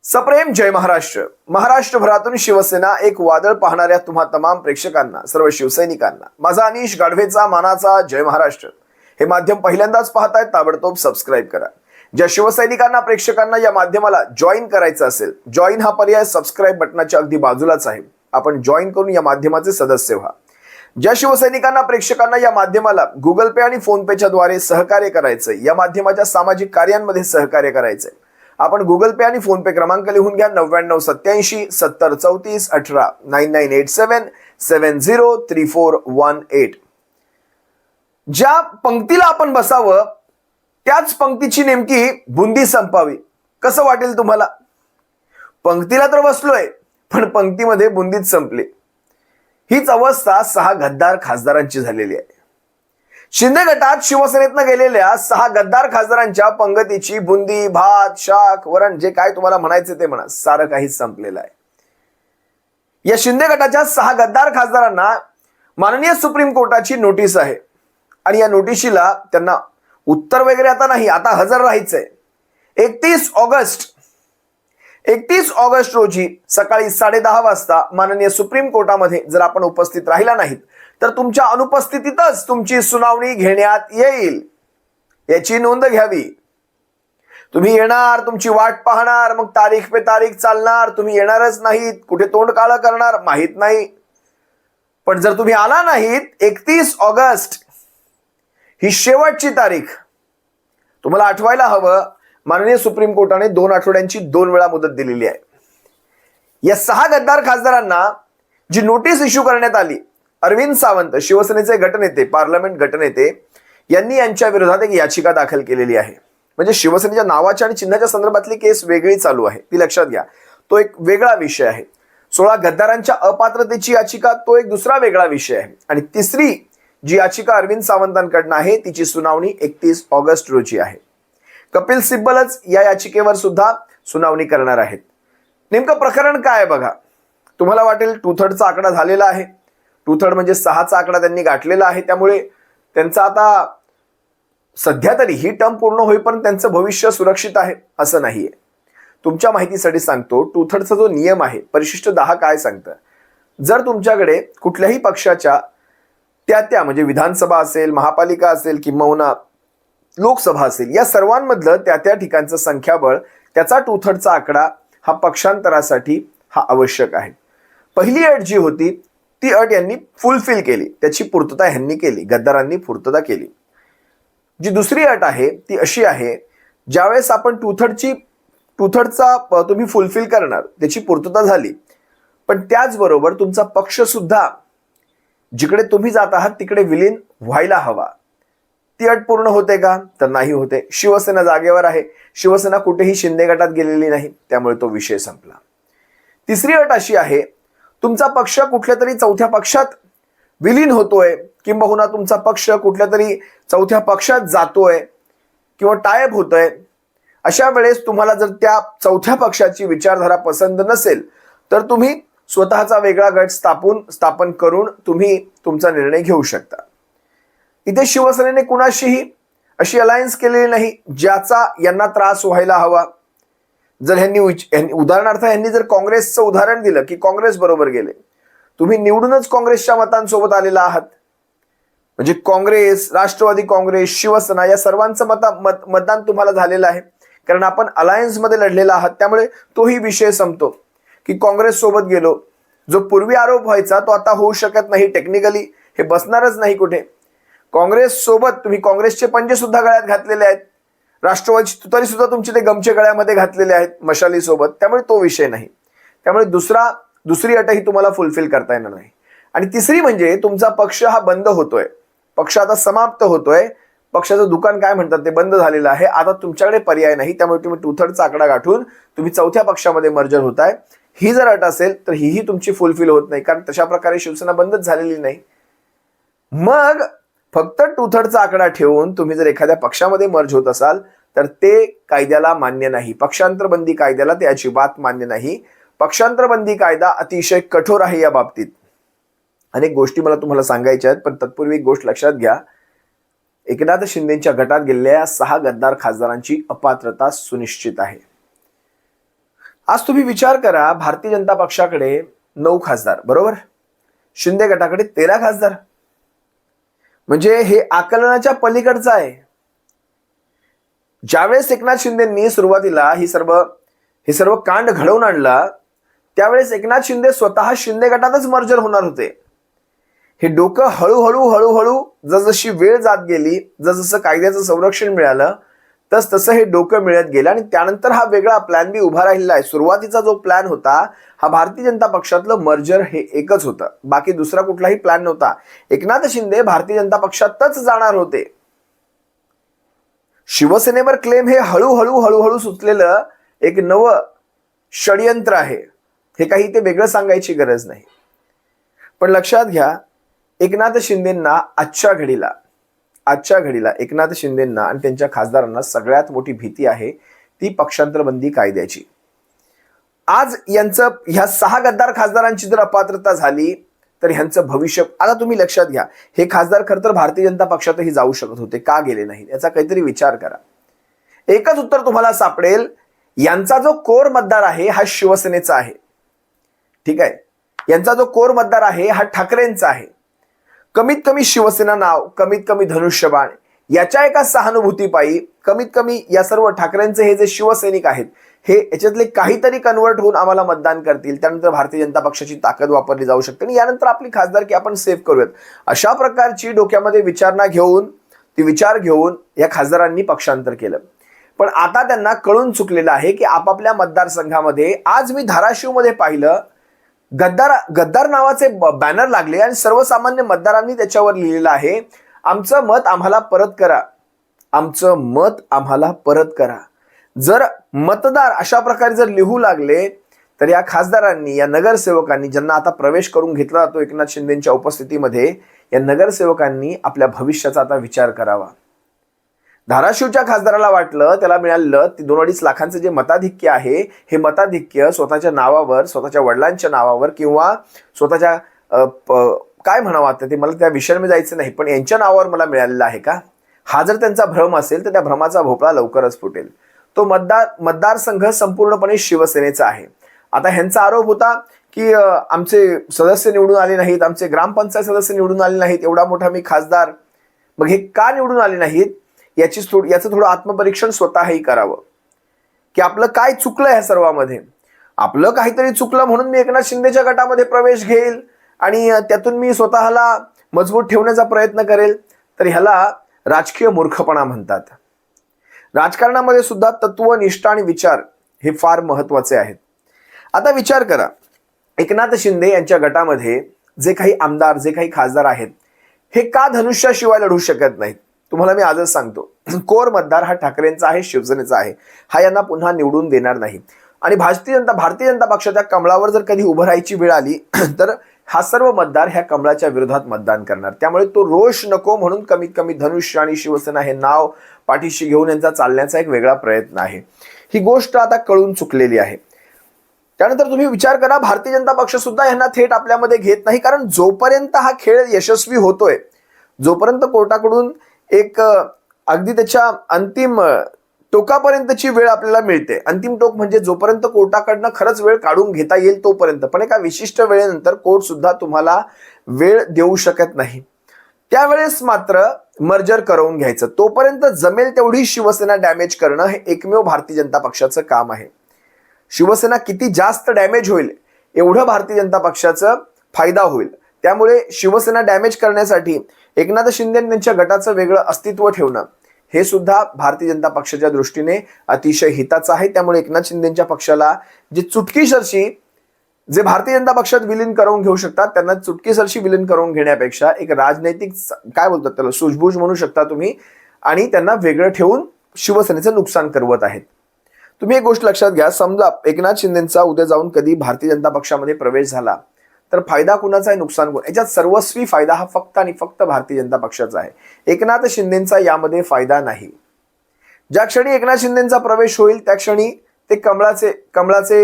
सप्रेम जय महाराष्ट्र. महाराष्ट्रभरातून शिवसेना एक वादळ पाहणाऱ्या तुम्हा तमाम प्रेक्षकांना, सर्व शिवसैनिकांना माझा अनिश गाढवेचा मानाचा जय महाराष्ट्र. हे माध्यम पहिल्यांदाच पाहताय ताबडतोब सबस्क्राईब करा. ज्या शिवसैनिकांना प्रेक्षकांना या माध्यमाला जॉईन करायचं असेल, जॉईन हा पर्याय सबस्क्राईब बटनाच्या अगदी बाजूलाच आहे. आपण जॉईन करून या माध्यमाचे सदस्य व्हा. ज्या शिवसैनिकांना प्रेक्षकांना या माध्यमाला गुगल पे आणि फोन पेच्या द्वारे सहकार्य करायचंय, या माध्यमाच्या सामाजिक कार्यांमध्ये सहकार्य करायचंय, आपण गुगल पे आणि फोन पे क्रमांक लिहून घ्या 9987 70 34 18 9987 703418. ज्या पंक्तीला आपण बसावं त्याच पंक्तीची नेमकी बुंदी संपावी. कसं वाटेल तुम्हाला? पंक्तीला तर बसलोय पण पंक्तीमध्ये बुंदीच संपली. हीच अवस्था 6 गद्दार खासदारांची झालेली आहे. शिंदे गटात शिवसेनेतनं गेलेल्या 6 गद्दार खासदारांच्या पंगतीची बुंदी, भात, शाक, वरण, जे काय तुम्हाला म्हणायचं ते म्हणा, सारं काही संपलेलं आहे. या शिंदे गटाच्या 6 गद्दार खासदारांना माननीय सुप्रीम कोर्टाची नोटीस आहे आणि या नोटिशीला त्यांना उत्तर वगैरे आता नाही, आता हजर राहायचंय. 31 ऑगस्ट रोजी सकाळी 10:30 वाजता माननीय सुप्रीम कोर्टामध्ये जर आपण उपस्थित राहिला नाहीत तर तुमच्या अनुपस्थितीतच तुमची सुनावणी घेण्यात येईल, याची नोंद घ्यावी. तुम्ही येणार, तुमची वाट पाहणार, मग तारीख पे तारीख चालणार, तुम्ही येणारच नाहीत, कुठे तोंड काळं करणार माहित नाही. पण जर तुम्ही आला नाहीत, 31 ऑगस्ट ही शेवटची तारीख. तुम्हाला आठवायला हवं, माननीय सुप्रीम कोर्टाने 2 आठवड्यांची 2 वेळा मुदत दिलेली आहे. या 6 गद्दार खासदारांना जी नोटीस इश्यू करण्यात आली, अरविंद सावंत शिवसेनेचे गटनेते, पार्लमेंट गटनेते यांनी यांच्या विरोधात एक याचिका दाखल केलेली आहे. म्हणजे शिवसेनेच्या नावाच्या आणि चिन्हाच्या संदर्भातली केस वेगळी चालू आहे, ती लक्षात घ्या. तो एक वेगळा विषय आहे. 16 गद्दारांच्या अपात्रतेची याचिका तो एक दुसरा वेगळा विषय आहे. आणि तिसरी जी याचिका अरविंद सावंतांकडनं आहे तिची सुनावणी 31 ऑगस्ट रोजी आहे. कपिल सिब्बलच या याचिकेवर सुद्धा सुनावणी करणार आहेत. नेमकं प्रकरण काय आहे बघा. तुम्हाला वाटेल 2/3 आकडा झालेला आहे. 2/3 म्हणजे 6चा आकडा त्यांनी गाठलेला आहे. त्यामुळे त्यांचा आता सध्या तरी ही टर्म पूर्ण होईपर्यंत त्यांचं भविष्य सुरक्षित आहे असं नाहीये. तुमच्या माहितीसाठी सांगतो, 2/3चा जो नियम आहे, परिशिष्ट 10 काय सांगतं, जर तुमच्याकडे कुठल्याही पक्षाच्या त्या म्हणजे विधानसभा असेल, महापालिका असेल किंवा लोकसभा असेल, या सर्वांमधलं त्या ठिकाणचं संख्याबळ, त्याचा 2/3चा आकडा हा पक्षांतरासाठी हा आवश्यक आहे. पहिली अट जी होती ती अट यांनी फुलफिल केली, त्याची पूर्तता ह्यांनी केली, गद्दारांनी पूर्तता केली. जी दुसरी अट आहे ती अशी आहे, ज्यावेळेस आपण 2/3चा तुम्ही फुलफिल करणार, त्याची पूर्तता झाली, पण त्याचबरोबर तुमचा पक्ष सुद्धा जिकडे तुम्ही जात आहात तिकडे विलीन व्हायला हवा. ती अट पूर्ण होते का? तर नाही होते. शिवसेना जागेवर आहे. शिवसेना कुठेही शिंदे गटात गेलेली नाही, त्यामुळे तो विषय संपला. तिसरी अट अशी आहे, तुमचा पक्ष कुठल्या तरी 4थ्या पक्षात विलीन होतोय किंबहुना तुमचा पक्ष कुठल्या तरी 4थ्या पक्षात जातोय किंवा टायप होतोय. अशा वेळेस तुम्हाला जर त्या 4थ्या पक्षाची विचारधारा पसंत नसेल तर तुम्ही स्वतःचा वेगळा गट स्थापन करून तुम्ही तुमचा निर्णय घेऊ शकता. इथे शिवसेनेने कुणाशीही अशी अलायन्स केलेली नाही ज्याचा यांना त्रास व्हायला हवा. जर ह्यांनी उदाहरणार्थ ह्यांनी जर काँग्रेसचं उदाहरण दिलं की काँग्रेस बरोबर गेले, तुम्ही निवडूनच काँग्रेसच्या मतांसोबत आलेला आहात, म्हणजे काँग्रेस, राष्ट्रवादी काँग्रेस, शिवसेना या सर्वांचं मतदान तुम्हाला झालेलं आहे, कारण आपण अलायन्स मध्ये लढलेला आहात. त्यामुळे तोही विषय संपतो की काँग्रेस सोबत गेलो. जो पूर्वी आरोप व्हायचा तो आता होऊ शकत नाही, टेक्निकली हे बसणारच नाही कुठे. काँग्रेस सोबत तुम्ही काँग्रेसचे पंजे सुद्धा गळ्यात घातलेले आहेत, राष्ट्रवादीची तुतारी सुद्धा तुमचे ते गमचे गळ्यामध्ये घातलेले आहेत मशाली सोबत, त्यामुळे तो विषय नाही. त्यामुळे दुसरी अटही तुम्हाला फुलफिल करता येणार नाही. आणि तिसरी म्हणजे तुमचा पक्ष हा बंद होतोय, पक्ष आता समाप्त होतोय, पक्षाचं दुकान काय म्हणतात ते बंद झालेलं आहे. आता तुमच्याकडे पर्याय नाही, त्यामुळे तुम्ही 2/3चा आकडा गाठून तुम्ही 4थ्या पक्षामध्ये मर्जर होताय. ही जर अट असेल तर ही तुमची फुलफिल होत नाही, कारण तशा प्रकारे शिवसेना बंदच झालेली नाही. मग फक्त 2/3चा आकडा ठेवून तुम्ही जर एखाद्या पक्षामध्ये मर्ज होत असाल तर ते कायद्याला मान्य नाही. पक्षांतरबंदी कायद्याला ते अजिबात मान्य नाही. पक्षांतरबंदी कायदा अतिशय कठोर आहे या बाबतीत. अनेक गोष्टी मला तुम्हाला सांगायच्या आहेत, पण तत्पूर्वी एक गोष्ट लक्षात घ्या. एकनाथ शिंदेच्या गटात गेलेल्या 6 गद्दार खासदारांची अपात्रता सुनिश्चित आहे. आज तुम्ही विचार करा, भारतीय जनता पक्षाकडे 9 खासदार, बरोबर, शिंदे गटाकडे 13 खासदार. म्हणजे हे आकलनाच्या पलीकडचं आहे. ज्यावेळेस एकनाथ शिंदेंनी सुरुवातीला हे सर्व कांड घडवून आणला, त्यावेळेस एकनाथ शिंदे स्वतः शिंदे गटातच मर्जर होणार होते. हे डोकं हळूहळू जसजशी वेळ जात गेली, जसजसं कायद्याचं संरक्षण मिळालं, तसं हे डोकं मिळत गेलं आणि त्यानंतर हा वेगळा प्लॅन बी उभा राहिलेला आहे. सुरुवातीचा जो प्लॅन होता हा भारतीय जनता पक्षातलं मर्जर हे एकच होतं, बाकी दुसरा कुठलाही प्लॅन नव्हता. एकनाथ शिंदे भारतीय जनता पक्षातच जाणार होते. शिवसेनेवर क्लेम हे हळूहळू सुचलेलं एक नवं षडयंत्र आहे. हे काही ते वेगळं सांगायची गरज नाही. पण लक्षात घ्या, एकनाथ शिंदेंना आजच्या घडीला एकनाथ शिंदेंना आणि त्यांच्या खासदारांना सगळ्यात मोठी भीती आहे ती पक्षांतर बंदी कायद्याची. आज ह्या 6 गद्दार खासदारांची जर अपात्रता झाली तर ह्यांचं भविष्य, आता तुम्ही लक्षात घ्या, हे खासदार खरं तर भारतीय जनता पक्षातही जाऊ शकत होते, का गेले नाही याचा काहीतरी विचार करा. एकच उत्तर तुम्हाला सापडेल, यांचा जो कोर मतदार आहे हा शिवसेनेचा आहे. ठीक आहे, यांचा जो कोर मतदार आहे हा ठाकरेंचा आहे. कमीत कमी शिवसेना नाव, कमीत कमी धनुष्यबाण याच्या एका सहानुभूतीपायी कमीत कमी या सर्व ठाकरेंचे हे जे शिवसैनिक आहेत हे याच्यातले काहीतरी कन्वर्ट होऊन आम्हाला मतदान करतील. त्यानंतर भारतीय जनता पक्षाची ताकद वापरली जाऊ शकते आणि यानंतर आपली खासदारकी आपण सेव्ह करूयात. अशा प्रकारची डोक्यामध्ये विचार घेऊन या खासदारांनी पक्षांतर केलं. पण आता त्यांना कळून चुकलेलं आहे की आपापल्या मतदारसंघामध्ये, आज मी धाराशिवमध्ये पाहिलं, गद्दार नावाचे बॅनर लागले आणि सर्वसामान्य मतदारांनी त्याच्यावर लिहिलेलं आहे, आमचं मत आम्हाला परत करा. जर मतदार अशा प्रकारे जर लिहू लागले तर या खासदारांनी, या नगरसेवकांनी, ज्यांना आता प्रवेश करून घेतला जातो एकनाथ शिंदेंच्या उपस्थितीमध्ये, या नगरसेवकांनी आपल्या भविष्याचा आता विचार करावा. धाराशिवच्या खासदाराला वाटलं त्याला मिळालेलं 2-2.5 लाखांचं जे मताधिक्य आहे, हे मताधिक्य स्वतःच्या नावावर, स्वतःच्या वडिलांच्या नावावर किंवा स्वतःच्या काय म्हणावं आता ते, मला त्या विषयामध्ये जायचं नाही, पण यांच्या नावावर मला मिळालेलं आहे का? हा जर त्यांचा भ्रम असेल तर त्या भ्रमाचा भोपळा लवकरच फुटेल. तो मतदारसंघ संपूर्णपणे शिवसेनेचा आहे. आता ह्यांचा आरोप होता की आमचे सदस्य निवडून आले नाहीत, आमचे ग्रामपंचायत सदस्य निवडून आले नाहीत, एवढा मोठा मी खासदार. मग हे का निवडून आले नाहीत याचं थोडं आत्मपरीक्षण स्वतःही करावं की आपलं काय चुकलं ह्या सर्वांमध्ये. आपलं काहीतरी चुकलं म्हणून मी एकनाथ शिंदेच्या गटामध्ये प्रवेश घेईल आणि त्यातून मी स्वतःला मजबूत ठेवण्याचा प्रयत्न करेल, तर ह्याला राजकीय मूर्खपणा म्हणतात. राजकारणामध्ये सुद्धा तत्व, निष्ठा आणि विचार हे फार महत्वाचे आहेत. आता विचार करा, एकनाथ शिंदे यांच्या गटामध्ये जे काही आमदार, जे काही खासदार आहेत, हे का धनुष्याशिवाय लढू शकत नाहीत? तुम्हाला मी आजच सांगतो, कोर मतदार हा ठाकरेंचा आहे, शिवसेनेचा आहे. हा यांना पुन्हा निवडून देणार नाही. आणि भारतीय जनता पक्षाच्या कमळावर जर कधी उभं राहायची वेळ आली तर हा सर्व मतदार ह्या कमळाच्या विरोधात मतदान करणार. त्यामुळे तो रोष नको म्हणून कमीत कमी धनुष्य आणि शिवसेना हे नाव पाठीशी घेऊन यांचा चालण्याचा एक वेगळा प्रयत्न आहे. ही गोष्ट आता कळून चुकलेली आहे. त्यानंतर तुम्ही विचार करा, भारतीय जनता पक्ष सुद्धा यांना थेट आपल्यामध्ये घेत नाही. कारण जोपर्यंत हा खेळ यशस्वी होतोय, जोपर्यंत कोर्टाकडून एक अगदी त्याच्या अंतिम टोकापर्यंतची वेळ आपल्याला मिळते, अंतिम टोक म्हणजे जोपर्यंत कोर्टाकडनं खरंच वेळ काढून घेता येईल तोपर्यंत, पण एका विशिष्ट वेळेनंतर कोर्ट सुद्धा तुम्हाला वेळ देऊ शकत नाही. त्यावेळेस मात्र मर्जर करवून घ्यायचं. तोपर्यंत जमेल तेवढी शिवसेना डॅमेज करणं हे एकमेव भारतीय जनता पक्षाचं काम आहे. शिवसेना किती जास्त डॅमेज होईल एवढं भारतीय जनता पक्षाचा फायदा होईल. त्यामुळे शिवसेना डॅमेज करण्यासाठी एकनाथ शिंदे यांच्या गटाचं वेगळं अस्तित्व ठेवणं हे सुद्धा भारतीय जनता पक्षाच्या दृष्टीने अतिशय हिताचं आहे. त्यामुळे एकनाथ शिंदेच्या पक्षाला जे चुटकीसरशी जे भारतीय जनता पक्षात विलीन करून घेऊ शकतात, त्यांना चुटकीसरशी विलीन करून घेण्यापेक्षा एक राजनैतिक काय बोलतात त्याला, सूझबूझ म्हणू शकता तुम्ही, आणि त्यांना वेगळं ठेवून शिवसेनेचं नुकसान करवत आहेत. तुम्ही एक गोष्ट लक्षात घ्या, समजा एकनाथ शिंदेचा उद्या जाऊन कधी भारतीय जनता पक्षामध्ये प्रवेश झाला तर फायदा कुणाचा आहे, नुकसान कोण? याच्यात सर्वस्वी फायदा हा फक्त आणि फक्त भारतीय जनता पक्षाचा आहे. एकनाथ शिंदेचा यामध्ये फायदा नाही. ज्या क्षणी एकनाथ शिंदेचा प्रवेश होईल त्या क्षणी ते कमळाचे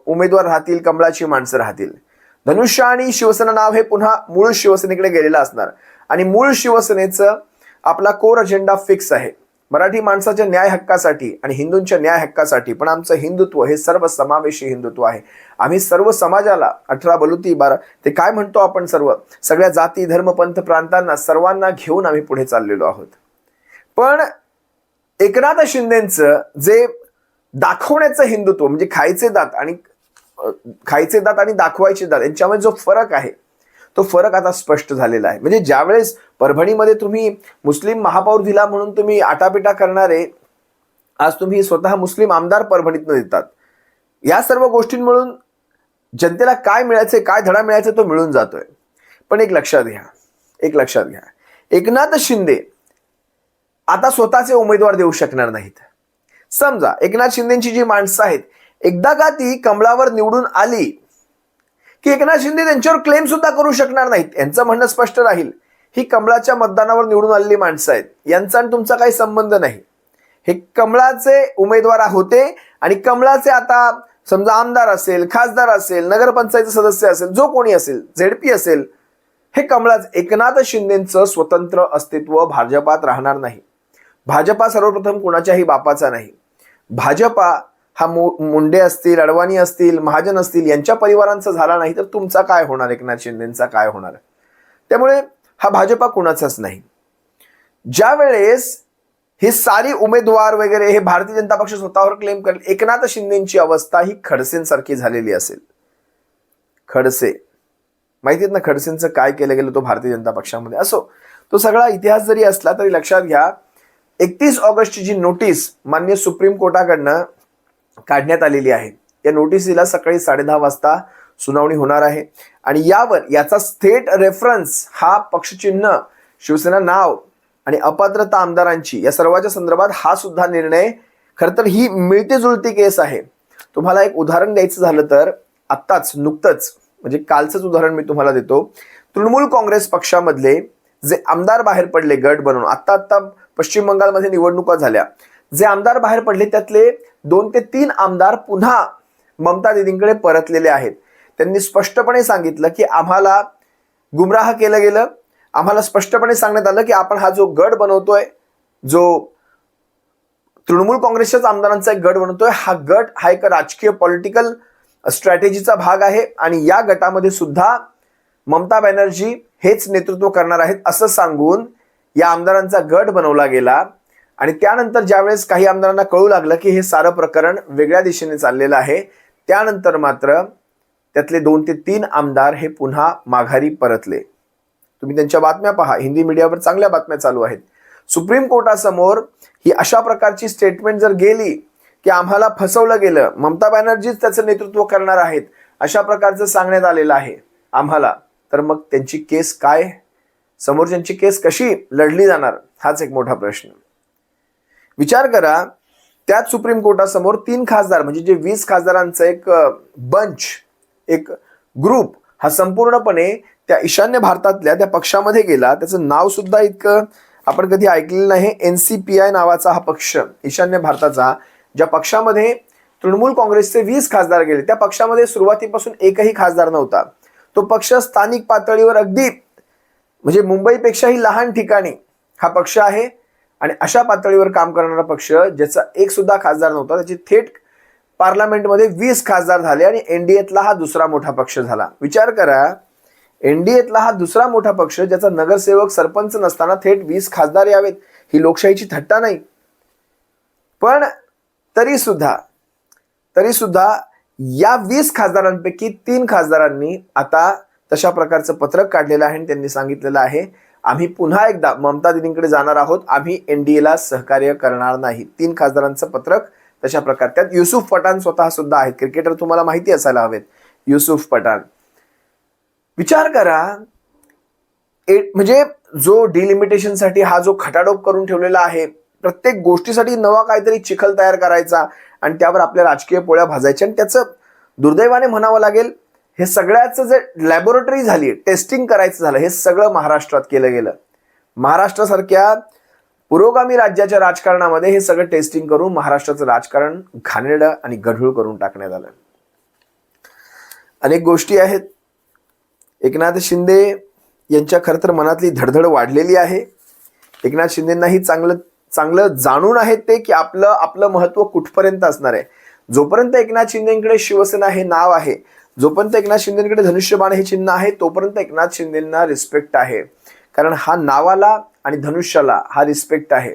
उमेदवार राहतील, कमळाची माणसं राहतील. धनुष्य आणि शिवसेना नाव हे पुन्हा मूळ शिवसेनेकडे गेलेलं असणार आणि मूळ शिवसेनेचं आपला कोर अजेंडा फिक्स आहे. मराठी माणसाच्या न्याय हक्कासाठी आणि हिंदूंच्या न्याय हक्कासाठी, पण आमचं हिंदुत्व हे सर्व समावेशी हिंदुत्व आहे. आम्ही सर्व समाजाला 18 बलुती 12 ते काय म्हणतो आपण, सगळ्या जाती धर्म पंथ प्रांतांना सर्वांना घेऊन आम्ही पुढे चाललेलो आहोत. पण एकनाथ शिंदेचं जे दाखवण्याचं हिंदुत्व म्हणजे खायचे दात आणि दाखवायचे दात यांच्यामध्ये जो फरक आहे तो फरक आता स्पष्ट झालेला आहे. म्हणजे ज्यावेळेस परभणीमध्ये तुम्ही मुस्लिम महापौर दिला म्हणून तुम्ही आटापिटा करणारे आज तुम्ही स्वतः मुस्लिम आमदार परभणीतनं देतात. या सर्व गोष्टींमुळून जनतेला काय मिळायचंय, काय धडा मिळायचा तो मिळून जातोय. पण एक लक्षात घ्या, एकनाथ शिंदे आता स्वतःचे उमेदवार देऊ शकणार नाहीत. समजा एकनाथ शिंदेची जी माणसं आहेत एकदा का ती कमळावर निवडून आली की एकनाथ शिंदे त्यांच्यावर क्लेम सुद्धा करू शकणार नाहीत. यांचं म्हणणं स्पष्ट राहील, ही कमळाच्या मतदानावर निवडून आलेली माणसं आहेत, यांचा आणि तुमचा काही संबंध नाही. हे कमळाचे उमेदवार होते आणि कमळाचे आता समजा आमदार असेल, खासदार असेल, नगरपंचायत सदस्य असेल, जो कोणी असेल, झेडपी असेल, हे कमळाच. एकनाथ शिंदेचं स्वतंत्र अस्तित्व भाजपात राहणार नाही. भाजपा सर्वप्रथम कुणाच्याही बापाचा नाही. भाजपा हा मुंडे असतील, अडवाणी असतील, महाजन असतील यांच्या परिवारांचा झाला नाही तर तुमचा काय होणार, एकनाथ शिंदेचा काय होणार. त्यामुळे हा भाजपा कुणाचाच नाही. ज्या वेळेस हे सारी उमेदवार वगैरे हे भारतीय जनता पक्ष स्वतःवर क्लेम करेल, एकनाथ शिंदेची अवस्था ही खडसेंसारखी झालेली असेल. खडसे माहिती आहेत ना, खडसेंचं काय केलं गेलं तो भारतीय जनता पक्षामध्ये. असो, तो सगळा इतिहास जरी असला तरी लक्षात घ्या, 31 ऑगस्टची जी नोटीस माननीय सुप्रीम कोर्टाकडनं काढण्यात आलेली आहे, या नोटिसीला सकाळी 10:30 वाजता सुनावणी होणार आहे. आणि याचा थेट रेफरन्स हा पक्षचिन्ह, शिवसेना नाव आणि अपात्रता आमदारांची या सर्वांच्या संदर्भात हा सुद्धा निर्णय, खरं तर ही मिळती जुळती केस आहे. तुम्हाला एक उदाहरण द्यायचं झालं तर नुकतंच म्हणजे कालचंच उदाहरण मी तुम्हाला देतो. तृणमूल काँग्रेस पक्षामधले जे आमदार बाहेर पडले गट बनवून, आता पश्चिम बंगालमध्ये निवडणुका झाल्या, जे आमदार बाहेर पडले त्यातले 2 ते 3 आमदार पुन्हा ममता दीदींकडे परतलेले आहेत. त्यांनी स्पष्टपणे सांगितलं की आम्हाला गुमराह केलं गेलं. आम्हाला स्पष्टपणे सांगण्यात आलं की आपण हा जो गट बनवतोय, जो तृणमूल काँग्रेसच्याच आमदारांचा एक गट बनवतोय, हा एक राजकीय पॉलिटिकल स्ट्रॅटेजीचा भाग आहे आणि या गटामध्ये सुद्धा ममता बॅनर्जी हेच नेतृत्व करणार आहेत असं सांगून या आमदारांचा गट बनवला गेला. आणि त्यानंतर ज्यावेळेस काही आमदारांना कळू लागलं की हे सारं प्रकरण वेगळ्या दिशेने चाललेलं आहे, त्यानंतर मात्र त्यातले 2 ते 3 आमदार हे पुन्हा माघारी परतले. तुम्ही त्यांच्या बातम्या पहा, हिंदी मीडियावर चांगल्या बातम्या चालू आहेत. सुप्रीम कोर्टासमोर ही अशा प्रकारची स्टेटमेंट जर गेली की आम्हाला फसवलं गेलं, ममता बॅनर्जीच त्याचं नेतृत्व करणार आहेत अशा प्रकारचं सांगण्यात आलेलं आहे आम्हाला, तर मग त्यांची केस काय, समोरच्यांची केस कशी लढली जाणार, हाच एक मोठा प्रश्न. विचार करा, त्याच सुप्रीम कोर्टासमोर 3 खासदार म्हणजे जे 20 खासदारांचा एक बंच, एक ग्रुप हा संपूर्णपणे त्या ईशान्य भारतातल्या त्या पक्षामध्ये गेला. त्याचं नाव सुद्धा इतकं आपण कधी ऐकलेलं नाही. NCPI नावाचा हा पक्ष, ईशान्य भारताचा, ज्या पक्षामध्ये तृणमूल काँग्रेसचे 20 खासदार गेले, त्या पक्षामध्ये सुरुवातीपासून एकही खासदार नव्हता. तो पक्ष स्थानिक पातळीवर अगदी म्हणजे मुंबईपेक्षाही लहान ठिकाणी हा पक्ष आहे आणि अशा पातळीवर काम करणारा पक्ष ज्याचा एक सुद्धा खासदार नव्हता, त्याची थेट पार्लमेंटमध्ये 20 खासदार झाले आणि एनडीएतला हा दुसरा मोठा पक्ष झाला. विचार करा, एनडीएतला हा दुसरा मोठा पक्ष ज्याचा नगरसेवक सरपंच नसताना थेट 20 खासदार यावेत, ही लोकशाहीची थट्टा नाही. पण तरी सुद्धा या 20 खासदारांपैकी 3 खासदारांनी आता तशा प्रकारचं पत्रक काढलेलं आहे आणि त्यांनी सांगितलेलं आहे आम्ही पुन्हा एकदा ममता दीदींकडे जाणार आहोत, आम्ही एनडीएला सहकार्य करणार नाही. 3 खासदारांचं पत्रक तशा प्रकार. त्यात युसुफ पठाण स्वतः सुद्धा आहेत, क्रिकेटर, तुम्हाला माहिती असायला हवेत युसुफ पठाण. विचार करा, म्हणजे जो डिलिमिटेशनसाठी हा जो खटाडोप करून ठेवलेला आहे, प्रत्येक गोष्टीसाठी नवा काहीतरी चिखल तयार करायचा आणि त्यावर आपल्या राजकीय पोळ्या भाजायच्या. आणि त्याचं दुर्दैवाने म्हणावं लागेल, हे सगळ्याचं जे लॅबोरेटरी झाली, टेस्टिंग करायचं झालं, हे सगळं महाराष्ट्रात केलं गेलं. महाराष्ट्रासारख्या पुरोगामी राज्याच्या राजकारणामध्ये हे सगळं टेस्टिंग करून महाराष्ट्राचं राजकारण घाणेरडं आणि गढूळ करून टाकण्यात आलं. अनेक गोष्टी आहेत. एकनाथ शिंदे यांच्या खरं तर मनातली धडधड वाढलेली आहे. एकनाथ शिंदेंनाही चांगलं चांगलं जाणून आहेत ते की आपलं महत्व कुठपर्यंत असणार आहे. जोपर्यंत एकनाथ शिंदेकडे शिवसेना हे नाव आहे, जोपर्यंत एकनाथ शिंदेकडे धनुष्यबाण हे चिन्ह आहे, तोपर्यंत एकनाथ शिंदेंना रिस्पेक्ट आहे. कारण हा नावाला आणि धनुष्याला हा रिस्पेक्ट आहे.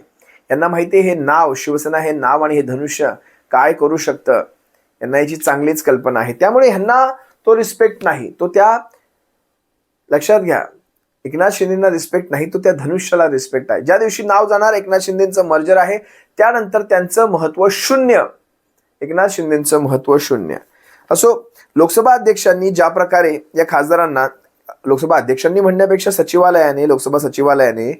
यांना माहिती आहे हे नाव, शिवसेना हे नाव आणि हे धनुष्य काय करू शकतं, यांना याची चांगलीच कल्पना आहे. त्यामुळे ह्यांना तो रिस्पेक्ट नाही, तो त्या लक्षात घ्या, एकनाथ शिंदेना रिस्पेक्ट नाही, तो त्या धनुष्याला रिस्पेक्ट आहे. ज्या दिवशी नाव जाणार एकनाथ शिंदेचं मर्जर आहे, त्यानंतर त्यांचं महत्व शून्य, एकनाथ शिंदेचं महत्व शून्य. असो, लोकसभा अध्यक्षांनी ज्या प्रकारे या खासदारांना, लोकसभा अध्यक्षांनी म्हणण्यापेक्षा सचिवालयाने, लोकसभा सचिवालयाने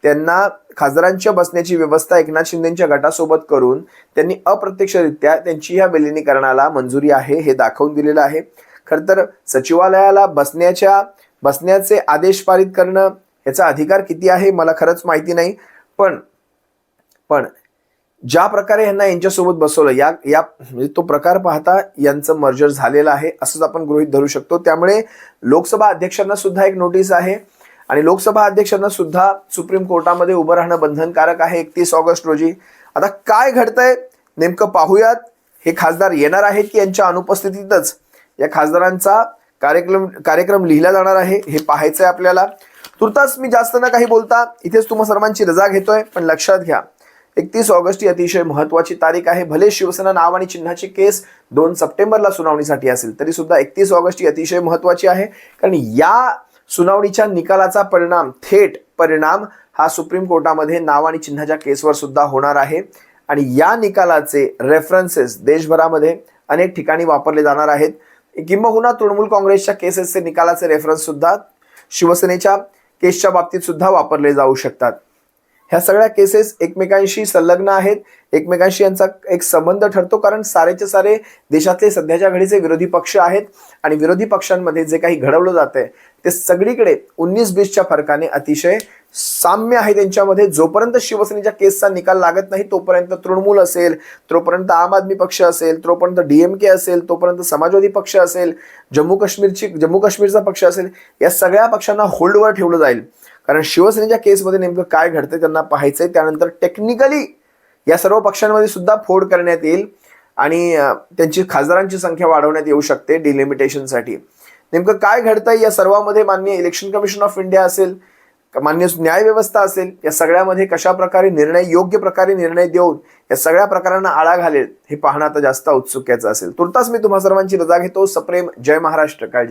त्यांना खासदारांच्या बसण्याची व्यवस्था एकनाथ शिंदेच्या गटासोबत करून त्यांनी अप्रत्यक्षरित्या त्यांची ह्या विलिनीकरणाला मंजुरी आहे हे दाखवून दिलेलं आहे. खरं तर सचिवालयाला बसण्याचे आदेश पारित करणं याचा अधिकार किती आहे मला खरंच माहिती नाही, पण ज्या प्रकारे यांना यांच्यासोबत बसवलं या म्हणजे तो प्रकार पाहता यांचं मर्जर झालेलं आहे असंच आपण गृहीत धरू शकतो. त्यामुळे लोकसभा अध्यक्षांना सुद्धा एक नोटीस आहे आणि लोकसभा अध्यक्षांना सुद्धा सुप्रीम कोर्टामध्ये उभं राहणं बंधनकारक आहे 31 ऑगस्ट रोजी. आता काय घडतंय नेमकं पाहूयात. हे खासदार येणार आहेत की यांच्या अनुपस्थितीतच या खासदारांचा कार्यक्रम लिहिला जाणार आहे हे पाहायचंय आपल्याला. तुर्तास मी जास्त न काही बोलता इथेच तुम्हा सर्वांची रजा घेतोय, पण लक्षात घ्या 31 ऑगस्ट ही अतिशय महत्वाची तारीख आहे. भले शिवसेना नाव आणि चिन्हाची केस 2 सप्टेंबरला सुनावणीसाठी असेल, तरी सुद्धा 31 ऑगस्ट ही अतिशय महत्वाची आहे. कारण या सुनावणीच्या निकालाचा थेट परिणाम हा सुप्रीम कोर्टामध्ये नाव आणि चिन्हाच्या केसवर सुद्धा होणार आहे आणि या निकालाचे रेफरन्सेस देशभरामध्ये अनेक ठिकाणी वापरले जाणार आहेत. किंबहुना तृणमूल काँग्रेसच्या केसेसचे निकालाचे रेफरन्स सुद्धा शिवसेनेच्या केसच्या बाबतीत सुद्धा वापरले जाऊ शकतात. ह्या सगळ्या केसेस एकमेकांशी संलग्न आहेत, एकमेकांशी यांचा एक संबंध ठरतो. कारण सारेचे सारे देशातले सध्याच्या घडीचे विरोधी पक्ष आहेत आणि विरोधी पक्षांमध्ये जे काही घडवलं जातंय ते सगळीकडे 19-20च्या फरकाने अतिशय साम्य आहे त्यांच्यामध्ये. जोपर्यंत शिवसेनेच्या केसचा निकाल लागत नाही तोपर्यंत तृणमूल असेल, तोपर्यंत आम आदमी पक्ष असेल, तोपर्यंत DMK असेल, तोपर्यंत समाजवादी पक्ष असेल, जम्मू काश्मीरचा पक्ष असेल, या सगळ्या पक्षांना होल्डवर ठेवलं जाईल. कारण शिवसेनेच्या केसमध्ये नेमकं काय घडतंय त्यांना पाहायचंय. त्यानंतर टेक्निकली या सर्व पक्षांमध्ये सुद्धा फोड करण्यात येईल आणि त्यांची खासदारांची संख्या वाढवण्यात येऊ शकते डिलिमिटेशनसाठी. नेमकं काय घडतंय या सर्वांमध्ये माननीय इलेक्शन कमिशन ऑफ इंडिया असेल, मान्य न्याय व्यवस्था असेल, या सगळ्यामध्ये कशा प्रकारे योग्य प्रकारे निर्णय देऊन या सगळ्या प्रकारांना आळा घालेल हे पाहणं आता जास्त औत्सुक्याचं असेल. तुर्तास मी तुम्हा सर्वांची रजा घेतो. सप्रेम जय महाराष्ट्र. काळजी.